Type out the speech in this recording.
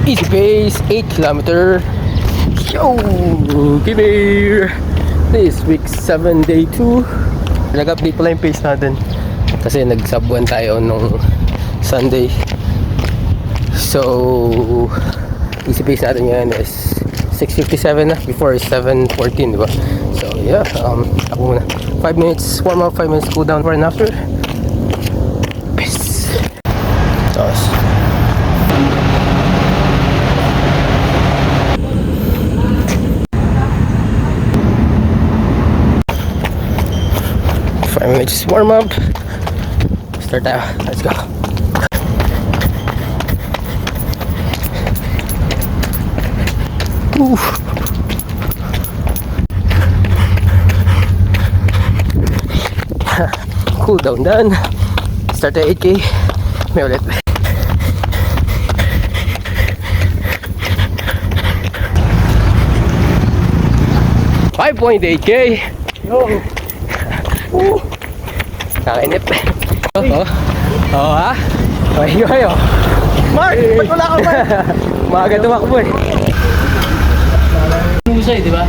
Easy pace, 8 kilometer. Yo! Give here! This week 7 day 2. Nag-update pala yung pace natin kasi nag-sub 1 tayo nung Sunday. So easy pace natin ngayon is 6:57 na. Before is 7:14, diba? So yeah, ako muna 5 minutes warm up, 5 minutes cool down for and after. Peace. Tapos 5 minutes warm up. Start tayo. Let's go. Cool down done. Start at 8K. May ulit. $5.8K. Yo. Nakainip. Oo. Oo ha? Okay kayo. Mark, ba't wala ka ba? Maaga tumakbo eh. Musay, di ba?